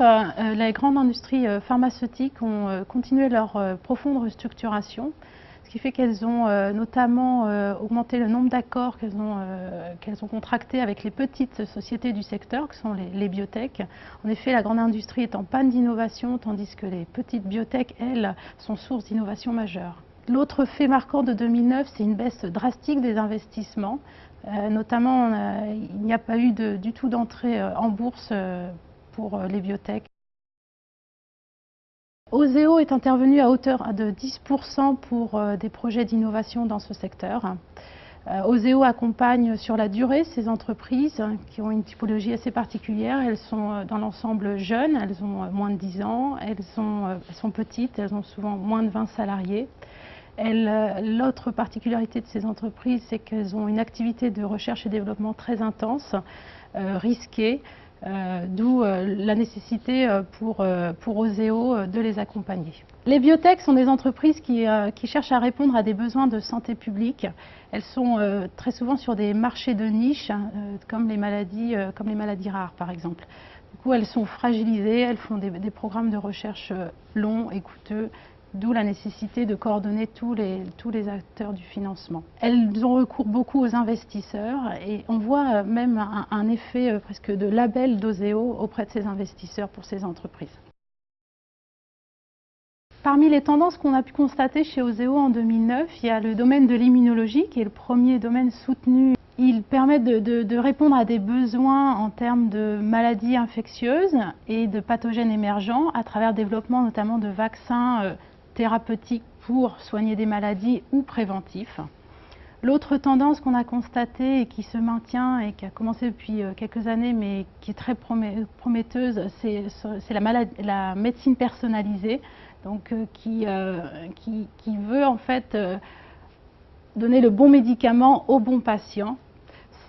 les grandes industries pharmaceutiques ont continué leur profonde restructuration, ce qui fait qu'elles ont notamment augmenté le nombre d'accords qu'elles ont contractés avec les petites sociétés du secteur, qui sont les biotech. En effet, la grande industrie est en panne d'innovation, tandis que les petites biotech, elles, sont source d'innovation majeure. L'autre fait marquant de 2009, c'est une baisse drastique des investissements. Notamment, il n'y a pas eu du tout d'entrée en bourse pour les biotech. Oseo est intervenu à hauteur de 10% pour des projets d'innovation dans ce secteur. Oseo accompagne sur la durée ces entreprises qui ont une typologie assez particulière. Elles sont dans l'ensemble jeunes, elles ont moins de 10 ans, elles sont petites, elles ont souvent moins de 20 salariés. L'autre particularité de ces entreprises, c'est qu'elles ont une activité de recherche et développement très intense, risquée, d'où la nécessité pour Oseo de les accompagner. Les biotech sont des entreprises qui cherchent à répondre à des besoins de santé publique. Elles sont très souvent sur des marchés de niche, comme les maladies rares par exemple. Du coup, elles sont fragilisées, elles font des programmes de recherche longs et coûteux, d'où la nécessité de coordonner tous les acteurs du financement. Elles ont recours beaucoup aux investisseurs et on voit même un effet presque de label d'Oseo auprès de ces investisseurs pour ces entreprises. Parmi les tendances qu'on a pu constater chez Oseo en 2009, il y a le domaine de l'immunologie qui est le premier domaine soutenu. Il permet de répondre à des besoins en termes de maladies infectieuses et de pathogènes émergents à travers le développement notamment de vaccins thérapeutiques pour soigner des maladies ou préventifs. L'autre tendance qu'on a constatée et qui se maintient et qui a commencé depuis quelques années mais qui est très prometteuse, c'est la médecine personnalisée, donc qui veut en fait donner le bon médicament au bon patient.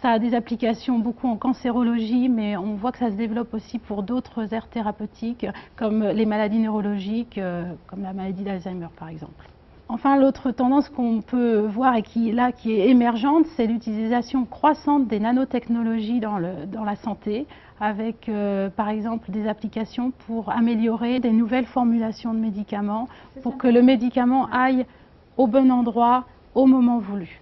Ça a des applications beaucoup en cancérologie, mais on voit que ça se développe aussi pour d'autres aires thérapeutiques, comme les maladies neurologiques, comme la maladie d'Alzheimer par exemple. Enfin, l'autre tendance qu'on peut voir et qui est émergente, c'est l'utilisation croissante des nanotechnologies dans la santé, avec par exemple des applications pour améliorer des nouvelles formulations de médicaments, pour que le médicament aille au bon endroit, au moment voulu.